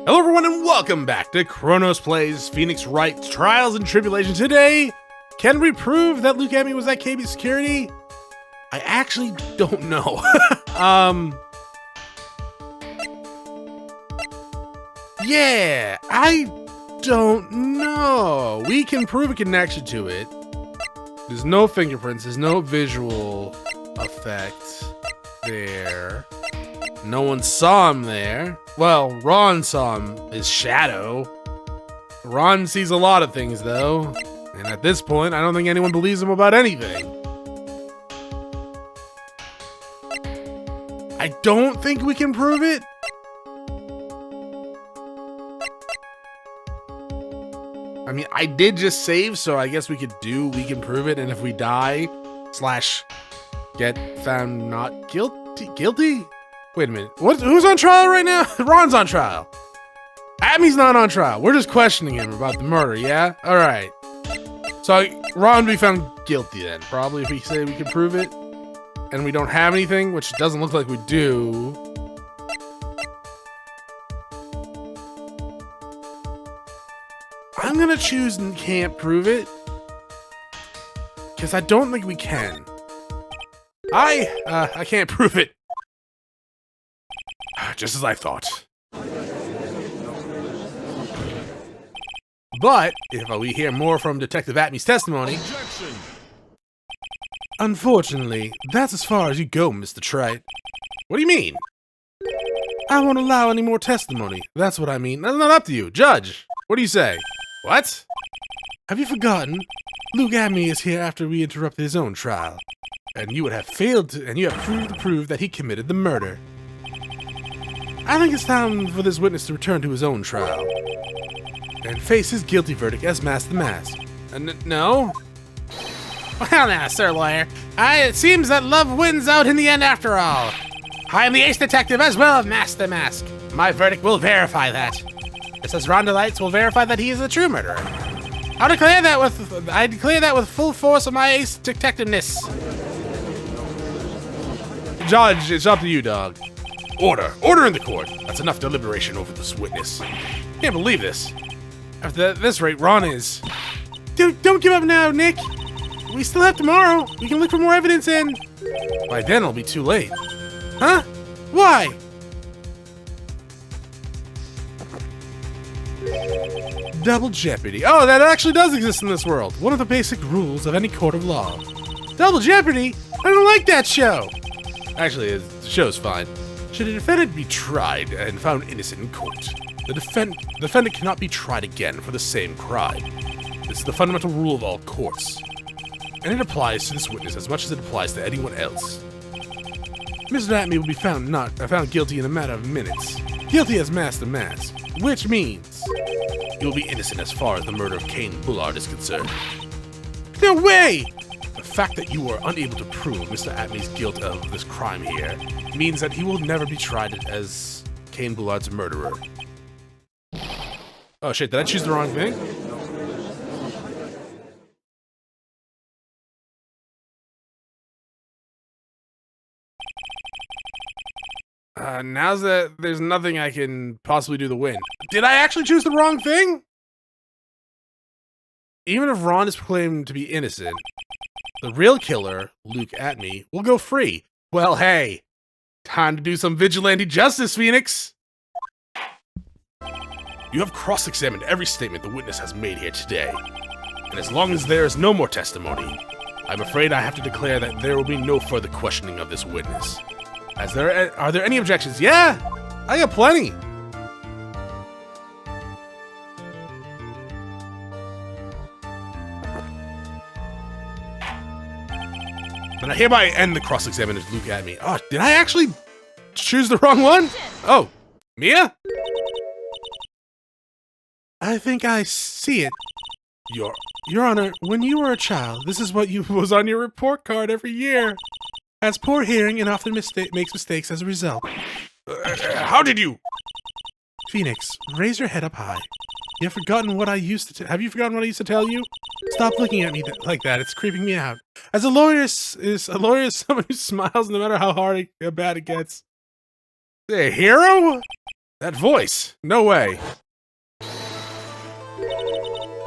Hello everyone and welcome back to Chronos Plays Phoenix Wright Trials and Tribulations. Today, can we prove that Luke Emmy was at KB Security? I actually don't know. Yeah, I don't know. We can prove a connection to it. There's no fingerprints, there's no visual effect there. No one saw him there. Well, Ron saw him, his shadow. Ron sees a lot of things, though. And at this point, I don't think anyone believes him about anything. I don't think we can prove it. I mean, I did just save, so I guess we can prove it. And if we die, / get found not guilty? Wait a minute. Who's on trial right now? Ron's on trial. Abby's not on trial. We're just questioning him about the murder, yeah? All right. So Ron would be found guilty then, probably, if we say we can prove it. And we don't have anything, which doesn't look like we do. I'm gonna choose and can't prove it. Because I don't think we can. I can't prove it. Just as I thought. But if we hear more from Detective Atmy's testimony... Objection. Unfortunately, that's as far as you go, Mr. Trite. What do you mean? I won't allow any more testimony. That's what I mean. That's not up to you. Judge, what do you say? What? Have you forgotten? Luke Atmy is here after we interrupted his own trial. And you have proved that he committed the murder. I think it's time for this witness to return to his own trial and face his guilty verdict as Master Mask. No? Well now, Sir Lawyer, it seems that love wins out in the end after all. I am the ace detective as well as Master Mask. My verdict will verify that. Just as Rhonda Lights will verify that he is the true murderer. I declare that with full force of my ace detectiveness. Judge, it's up to you, dog. Order in the court. That's enough deliberation over this witness. Can't believe this. At this rate, Ron is... Don't give up now, Nick. We still have tomorrow. We can look for more evidence and... By then, it'll be too late. Huh? Why? Double jeopardy. Oh, that actually does exist in this world. One of the basic rules of any court of law. Double jeopardy? I don't like that show. Actually, the show's fine. Should a defendant be tried and found innocent in court, the defendant cannot be tried again for the same crime. This is the fundamental rule of all courts, and it applies to this witness as much as it applies to anyone else. Mr. Atmy will be found guilty in a matter of minutes, guilty as Master Mask, which means he will be innocent as far as the murder of Cain Bullard is concerned. No way! The fact that you are unable to prove Mr. Atmy's guilt of this crime here means that he will never be tried as Cain Bullard's murderer. Oh shit, did I choose the wrong thing? Now that there's nothing I can possibly do to win. Did I actually choose the wrong thing? Even if Ron is proclaimed to be innocent, the real killer, Luke Atmy, will go free. Well, hey, time to do some vigilante justice, Phoenix. You have cross-examined every statement the witness has made here today. And as long as there is no more testimony, I'm afraid I have to declare that there will be no further questioning of this witness. Are there any objections? Yeah, I got plenty. And I hereby end the cross-examination of Luke Atmy. Oh, did I actually choose the wrong one? Oh, Mia? I think I see it. Your Honor, when you were a child, this is what was on your report card every year. Has poor hearing and often makes mistakes as a result. How did you? Phoenix, raise your head up high. You have forgotten what I used to have you forgotten what I used to tell you? Stop looking at me like that. It's creeping me out. As a lawyer is someone who smiles no matter how hard or bad it gets. A hero? That voice! No way!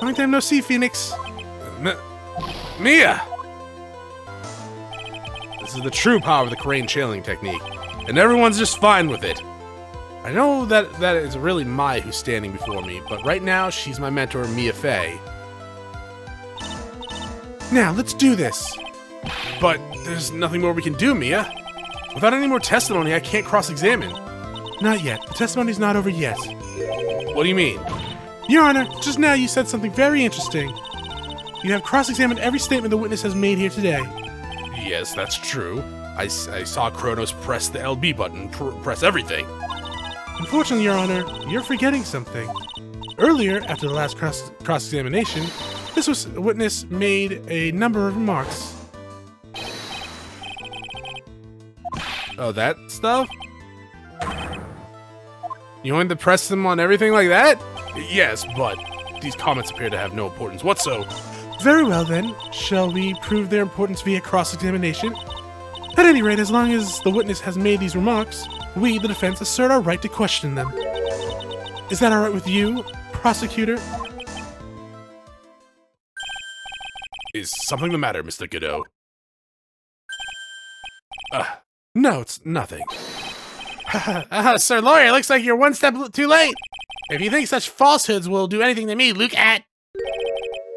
Long time no see, Phoenix. Mia! This is the true power of the crane channeling technique, and everyone's just fine with it. I know that is really Mai who's standing before me, but right now she's my mentor, Mia Fey. Now, let's do this. But there's nothing more we can do, Mia. Without any more testimony, I can't cross-examine. Not yet. The testimony's not over yet. What do you mean? Your Honor, just now you said something very interesting. You have cross-examined every statement the witness has made here today. Yes, that's true. I saw Chronos press the LB button, press everything. Unfortunately, Your Honor, you're forgetting something. Earlier, after the last cross-examination, this witness made a number of remarks. Oh, that stuff? You want to press them on everything like that? Yes, but these comments appear to have no importance whatsoever. Very well then, shall we prove their importance via cross-examination? At any rate, as long as the witness has made these remarks, we, the defense, assert our right to question them. Is that alright with you, prosecutor? Is something the matter, Mr. Godot? No, it's nothing. Sir Lawyer, looks like you're one step too late. If you think such falsehoods will do anything to me, look at...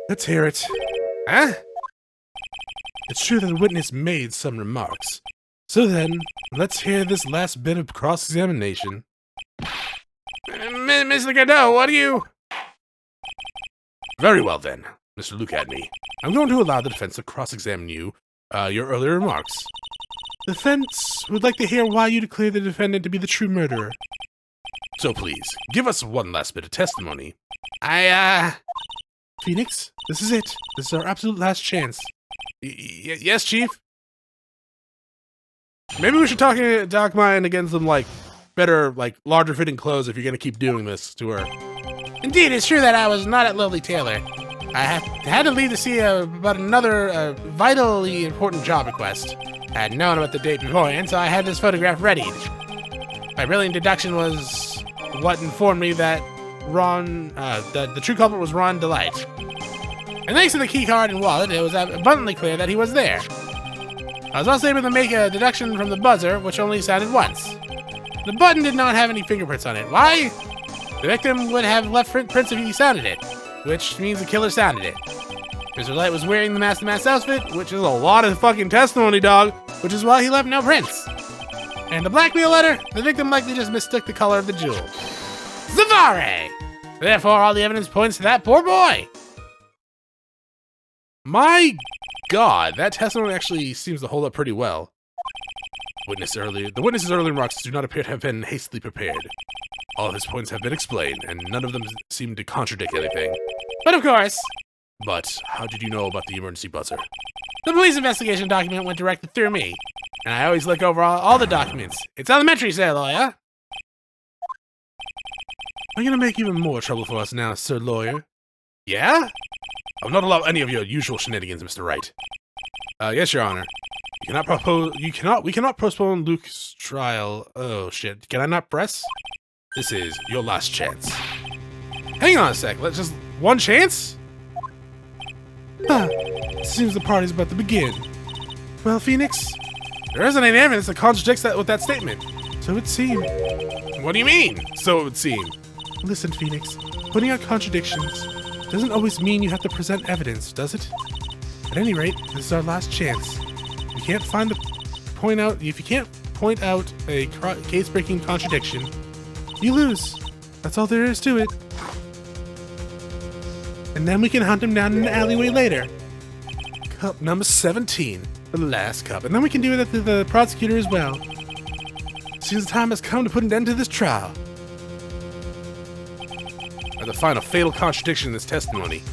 Let's hear it. Huh? It's true that the witness made some remarks. So then, let's hear this last bit of cross-examination. Mr. Godot, what do you... Very well then, Mr. Look at me. I'm going to allow the defense to cross-examine you, your earlier remarks. The defense would like to hear why you declare the defendant to be the true murderer. So please, give us one last bit of testimony. Phoenix, this is it. This is our absolute last chance. Yes, Chief? Maybe we should talk mine against some, better, larger fitting clothes if you're gonna keep doing this to her. Indeed, it's true that I was not at Lily Taylor. I had to leave to see about another vitally important job request. I had known about the date beforehand, so I had this photograph readied. My brilliant deduction was what informed me that the true culprit was Ron Delight. And thanks to the key card and wallet, it was abundantly clear that he was there. I was also able to make a deduction from the buzzer, which only sounded once. The button did not have any fingerprints on it. Why? The victim would have left prints if he sounded it, which means the killer sounded it. Mr. Light was wearing the mask-to-mask outfit, which is a lot of fucking testimony, dog, which is why he left no prints. And the blackmail letter, the victim likely just mistook the color of the jewel. Zvarri! Therefore, all the evidence points to that poor boy. My God, that testimony actually seems to hold up pretty well. The witness's earlier remarks do not appear to have been hastily prepared. All of his points have been explained, and none of them seem to contradict anything. But of course... But how did you know about the emergency buzzer? The police investigation document went directly through me, and I always look over all the documents. It's elementary, sir, lawyer. I'm gonna make even more trouble for us now, sir lawyer. Yeah? I will not allow any of your usual shenanigans, Mr. Wright. Yes, Your Honor. We cannot postpone Luke's trial. Oh, shit. Can I not press? This is your last chance. Hang on a sec. Let's just... One chance? Seems the party's about to begin. Well, Phoenix? There isn't any evidence that contradicts that with that statement. So it would seem. What do you mean, so it would seem? Listen, Phoenix. Putting out contradictions doesn't always mean you have to present evidence, does it? At any rate, this is our last chance. If you can't point out a case-breaking contradiction, you lose. That's all there is to it. And then we can hunt him down in the alleyway later. Cup number 17, the last cup. And then we can do it to the prosecutor as well. Seems the time has come to put an end to this trial. I have to find a fatal contradiction in this testimony,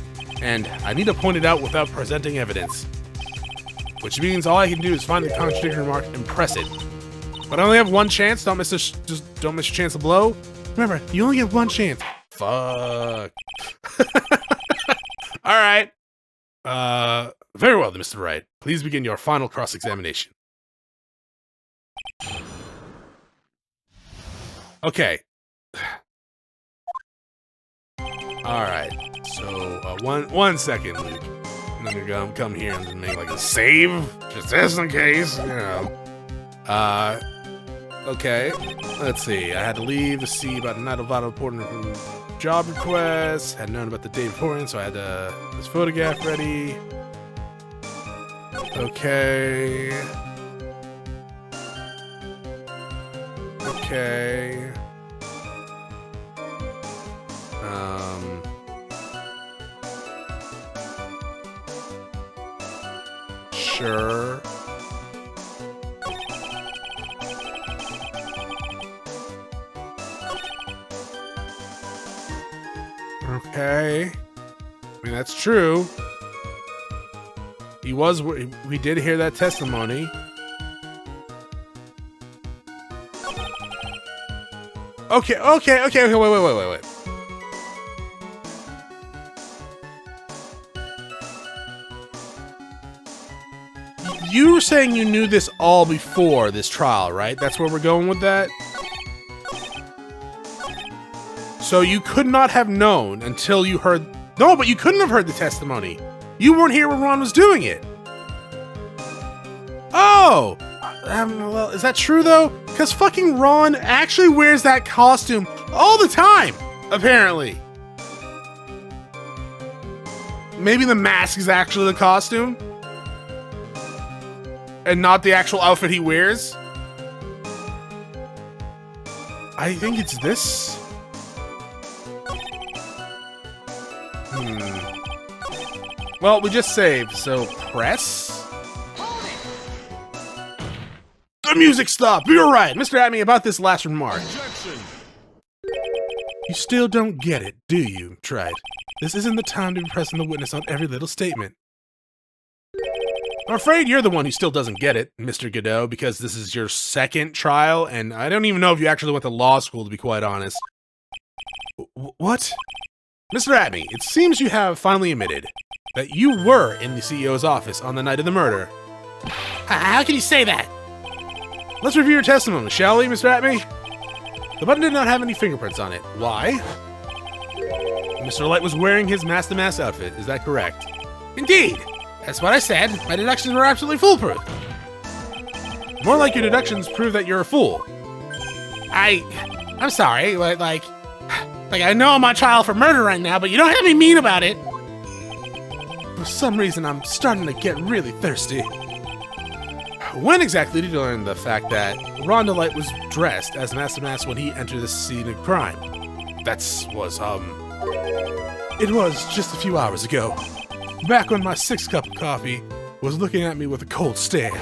and I need to point it out without presenting evidence. Which means all I can do is find the contradictory remark and press it. But I only have one chance. Don't miss your chance to blow. Remember, you only get one chance. Fuck. All right. Very well, then, Mr. Wright. Please begin your final cross-examination. Okay. Alright, so one second, Luke. I'm gonna come here and make like a save, just in case, you know. Okay, let's see. I had to leave to see about a not about important job request. Had known about the day reporting, so I had this photograph ready. Okay. Okay. Sure. Okay. I mean, that's true. We did hear that testimony. Okay, wait. You were saying you knew this all before this trial, right? That's where we're going with that? So you could not have known until you heard... No, but you couldn't have heard the testimony. You weren't here when Ron was doing it. Oh! Well, is that true, though? Because fucking Ron actually wears that costume all the time, apparently. Maybe the mask is actually the costume? And not the actual outfit he wears? I think it's this. Well, we just saved, so press? The music stopped! You're right! Mr. Atme, about this last remark. Objection. You still don't get it, do you, Tried? This isn't the time to be pressing the witness on every little statement. I'm afraid you're the one who still doesn't get it, Mr. Godot, because this is your second trial, and I don't even know if you actually went to law school, to be quite honest. What? Mr. Atme, it seems you have finally admitted that you were in the CEO's office on the night of the murder. How can you say that? Let's review your testimony, shall we, Mr. Atme? The button did not have any fingerprints on it. Why? Mr. Light was wearing his mask-to-mask outfit, is that correct? Indeed! That's what I said. My deductions were absolutely foolproof. More like your deductions prove that you're a fool. I'm sorry, like I know I'm on trial for murder right now, but you don't have to be mean about it. For some reason, I'm starting to get really thirsty. When exactly did you learn the fact that Rhonda Light was dressed as Master when he entered the scene of crime? It was just a few hours ago. Back when my 6th cup of coffee was looking at me with a cold stare. Did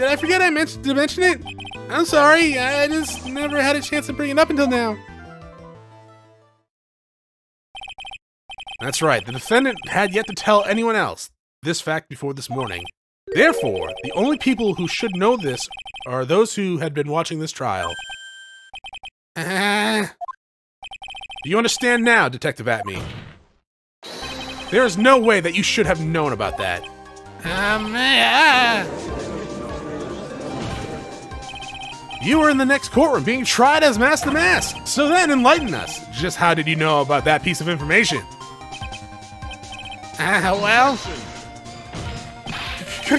I forget to mention it? I'm sorry, I just never had a chance to bring it up until now. That's right, the defendant had yet to tell anyone else this fact before this morning. Therefore, the only people who should know this are those who had been watching this trial. Do you understand now, Detective Atme? There is no way that you should have known about that. You were in the next courtroom being tried as Master Mask. So then enlighten us. Just how did you know about that piece of information? Well...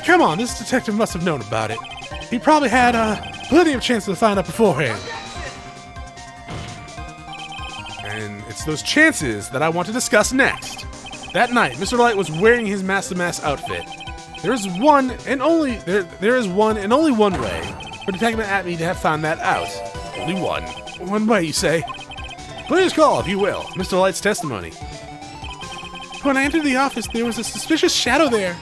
Come on, this detective must have known about it. He probably had plenty of chances to find out beforehand. And it's those chances that I want to discuss next. That night, Mr. Light was wearing his Master Mask outfit. There is one and only one way for Detective Atme to have found that out. Only one. One way, you say? Please call, if you will, Mr. Light's testimony. When I entered the office, there was a suspicious shadow there.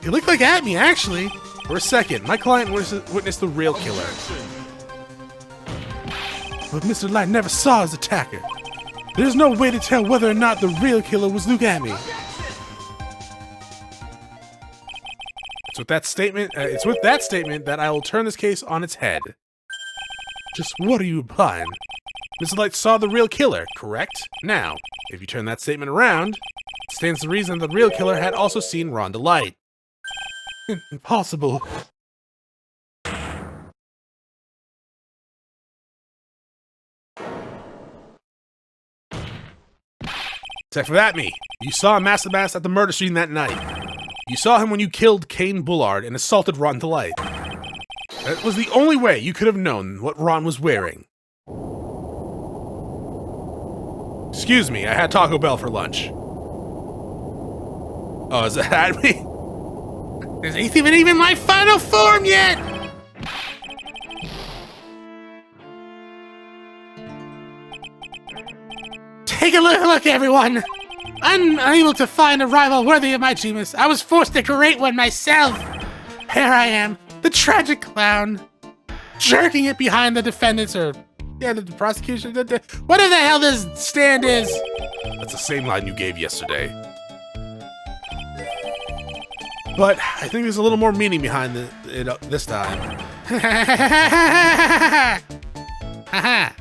It looked like Atme, actually. For a second, my client witnessed the real killer. But Mr. Light never saw his attacker. There's no way to tell whether or not the real killer was Luke Atme. It's with that statement that I will turn this case on its head. Just what are you implying? Mr. Light saw the real killer, correct? Now, if you turn that statement around, it stands to reason the real killer had also seen Rhonda Light. Impossible. Except for that, you saw Master Mask at the murder scene that night. You saw him when you killed Kane Bullard and assaulted Ron Delight. That was the only way you could have known what Ron was wearing. Excuse me, I had Taco Bell for lunch. Oh, is that me? Is he even my final form yet? Take a look, everyone! Unable to find a rival worthy of my genius, I was forced to create one myself. Here I am, the tragic clown, jerking it behind the defendants, or the prosecution, whatever the hell this stand is. That's the same line you gave yesterday. But I think there's a little more meaning behind it this time. Haha.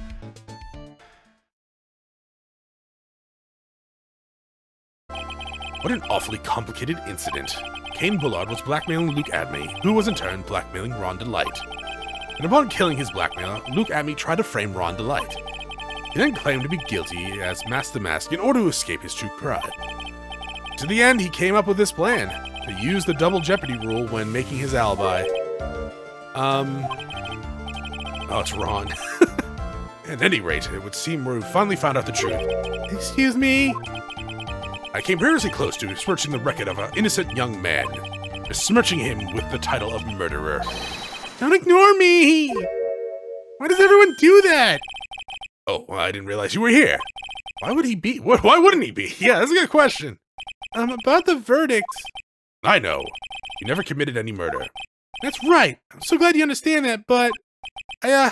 What an awfully complicated incident. Kane Bullard was blackmailing Luke Adme, who was in turn blackmailing Ron Delight. And upon killing his blackmailer, Luke Adme tried to frame Ron Delight. He then claimed to be guilty as Master Mask in order to escape his true crime. To the end, he came up with this plan, to use the double jeopardy rule when making his alibi. Oh, it's Ron. At any rate, it would seem we finally found out the truth. Excuse me? I came perilously close to besmirching the record of an innocent young man, besmirching him with the title of murderer. Don't ignore me! Why does everyone do that? Oh, well, I didn't realize you were here. Why would he be? Why wouldn't he be? Yeah, that's a good question. About the verdict. I know. You never committed any murder. That's right. I'm so glad you understand that, but I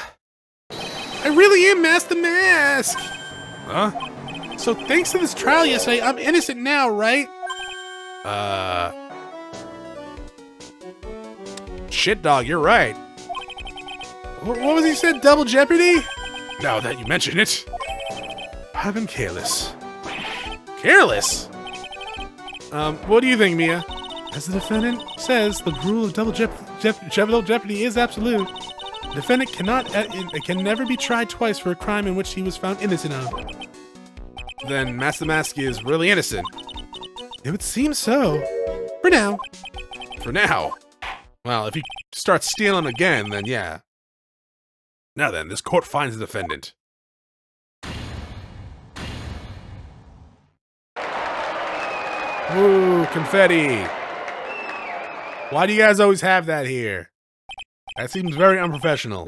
really am Master Mask. Huh? So thanks to this trial yesterday, I'm innocent now, right? Shit, dog, you're right. What was he said? Double jeopardy? Now that you mention it, I've been careless. Careless? What do you think, Mia? As the defendant says, the rule of double jeopardy is absolute. The defendant can never be tried twice for a crime in which he was found innocent of. Then Master Mask is really innocent. It would seem so. For now. For now? Well, if he starts stealing again, then yeah. Now then, this court finds the defendant. Ooh, confetti. Why do you guys always have that here? That seems very unprofessional.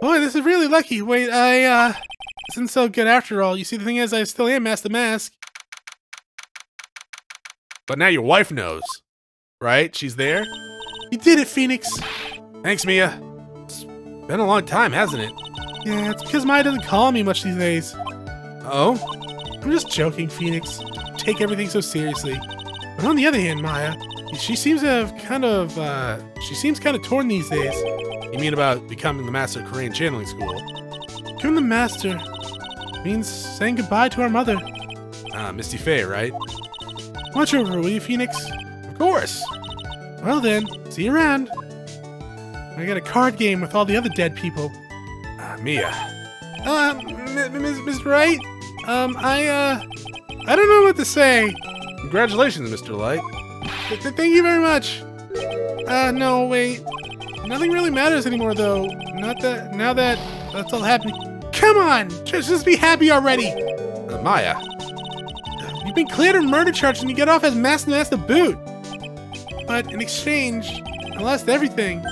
Boy, this is really lucky. Wait, this isn't so good after all. You see, the thing is, I still am Master Mask. But now your wife knows, right? She's there? You did it, Phoenix. Thanks, Mia. It's been a long time, hasn't it? Yeah, it's because Maya doesn't call me much these days. Oh? I'm just joking, Phoenix. Take everything so seriously. But on the other hand, Maya, she seems to have kind of torn these days. You mean about becoming the master of Korean channeling school? Becoming the master means saying goodbye to our mother. Misty Faye, right? Watch over her, will you, Phoenix? Of course. Well then, see you around. I got a card game with all the other dead people. Mia. Mr. Wright? I don't know what to say. Congratulations, Mr. Light. Thank you very much. No, wait. Nothing really matters anymore, though. Now that that's all happening. Come on! Just be happy already! Maya. You've been cleared of murder charges and you get off as Master Mask to boot. But in exchange, I lost everything.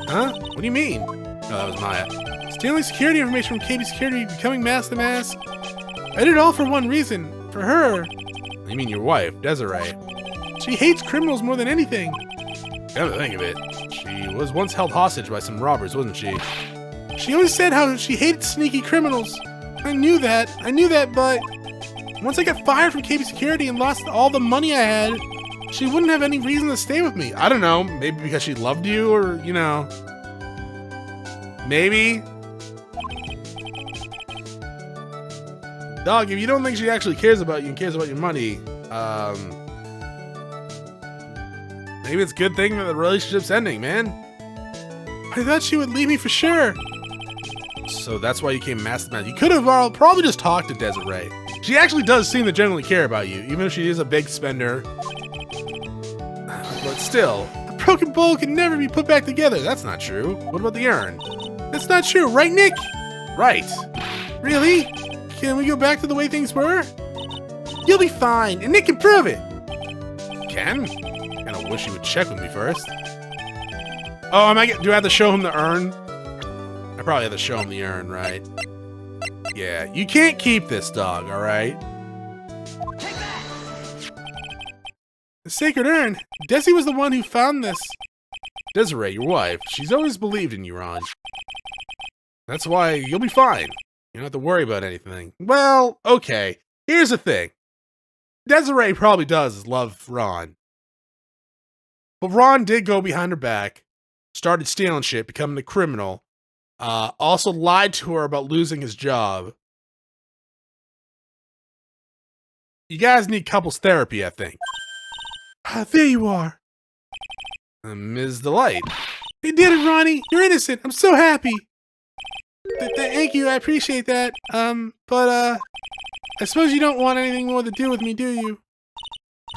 Huh? What do you mean? Oh, that was Maya. Stealing security information from KB Security, becoming Master Mask. I did it all for one reason. For her. You mean your wife, Desiree. She hates criminals more than anything. Come to think of it, she was once held hostage by some robbers, wasn't she? She always said how she hated sneaky criminals. I knew that, but once I got fired from KB Security and lost all the money I had, she wouldn't have any reason to stay with me. I don't know, maybe because she loved you, or, you know. Maybe. Dog, if you don't think she actually cares about you and cares about your money, maybe it's a good thing that the relationship's ending, man. I thought she would leave me for sure. So that's why you came Master Mask. You could have probably just talked to Desiree. She actually does seem to generally care about you, even if she is a big spender. But still, a broken bowl can never be put back together. That's not true. What about the urn? That's not true, right, Nick? Right. Really? Can we go back to the way things were? You'll be fine, and Nick can prove it. Ken? Kinda wish he would check with me first. Oh, do I have to show him the urn? I probably have to show him the urn, right? Yeah, you can't keep this dog, alright? The sacred urn? Desi was the one who found this. Desiree, your wife, she's always believed in you, Ron. That's why you'll be fine. You don't have to worry about anything. Well, okay. Here's the thing. Desiree probably does love Ron. But Ron did go behind her back, started stealing shit, becoming a criminal, also lied to her about losing his job. You guys need couples therapy, I think. There you are. Ms. Delight. You did it, Ronnie. You're innocent. I'm so happy. Thank you. I appreciate that. But I suppose you don't want anything more to do with me, do you?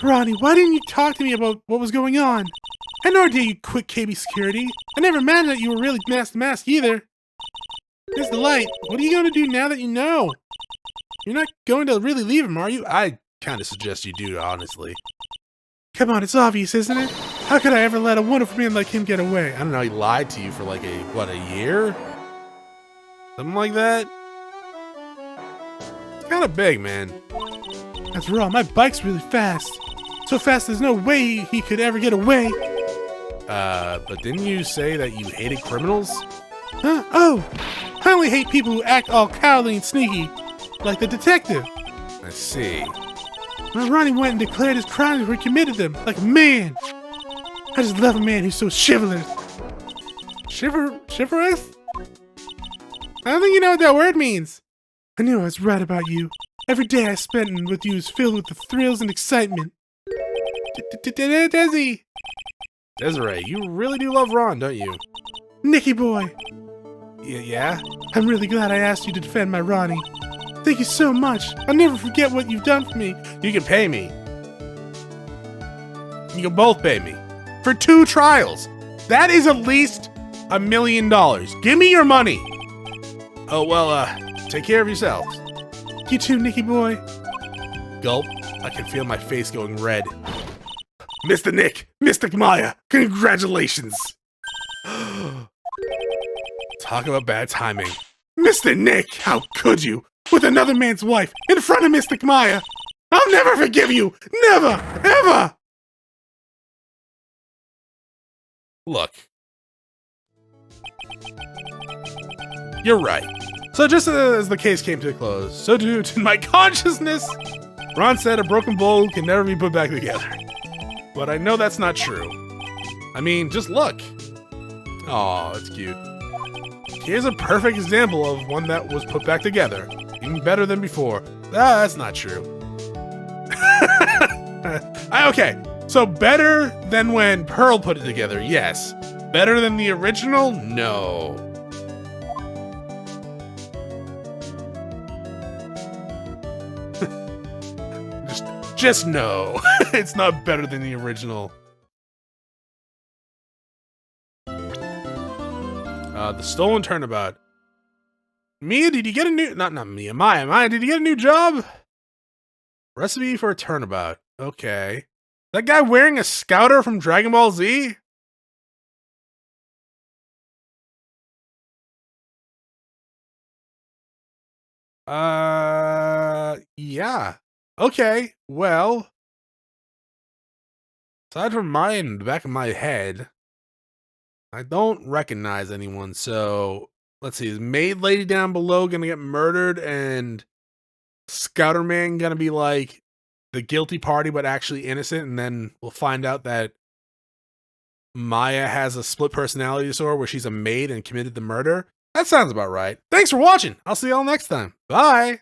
Ronnie, why didn't you talk to me about what was going on? I had no idea you quit KB security. I never imagined that you were really mask either. Ms. Delight, what are you going to do now that you know? You're not going to really leave him, are you? I kind of suggest you do, honestly. Come on, it's obvious, isn't it? How could I ever let a wonderful man like him get away? I don't know, he lied to you for like a year? Something like that? It's kind of big, man. After all, my bike's really fast. So fast there's no way he could ever get away. But didn't you say that you hated criminals? Huh? Oh! I only hate people who act all cowardly and sneaky, like the detective. I see. Well, Ronnie went and declared his crimes where he committed them, like a man. I just love a man who's so chivalrous. Chivalrous? I don't think you know what that word means. I knew I was right about you. Every day I spent with you is filled with the thrills and excitement. Desi! Desiree, you really do love Ron, don't you? Nicky boy! Yeah? I'm really glad I asked you to defend my Ronnie. Thank you so much. I'll never forget what you've done for me. You can pay me. You can both pay me. For 2 trials. That is at least $1 million. Give me your money. Oh, well, take care of yourselves. You too, Nicky boy. Gulp. I can feel my face going red. Mr. Nick, Mr. Maya, congratulations. Talk about bad timing. Mr. Nick, how could you? With another man's wife, in front of Mr. Maya. I'll never forgive you. Never, ever. Look. You're right. So just as the case came to a close, so too to my consciousness, Ron said a broken bowl can never be put back together. But I know that's not true. I mean, just look. Aw, it's cute. Here's a perfect example of one that was put back together. Even better than before. Ah, that's not true. Okay, so better than when Pearl put it together, yes. Better than the original? No. Just no. It's not better than the original. The stolen turnabout. Mia, did you get a new... Not Mia, Maya, did you get a new job? Recipe for a turnabout. Okay. That guy wearing a scouter from Dragon Ball Z? Yeah. Okay, well... Aside from Maya in the back of my head, I don't recognize anyone, so... Let's see, is Maid Lady down below gonna get murdered and Scouter Man gonna be like the guilty party but actually innocent, and then we'll find out that Maya has a split personality disorder where she's a maid and committed the murder? That sounds about right. Thanks for watching. I'll see y'all next time. Bye!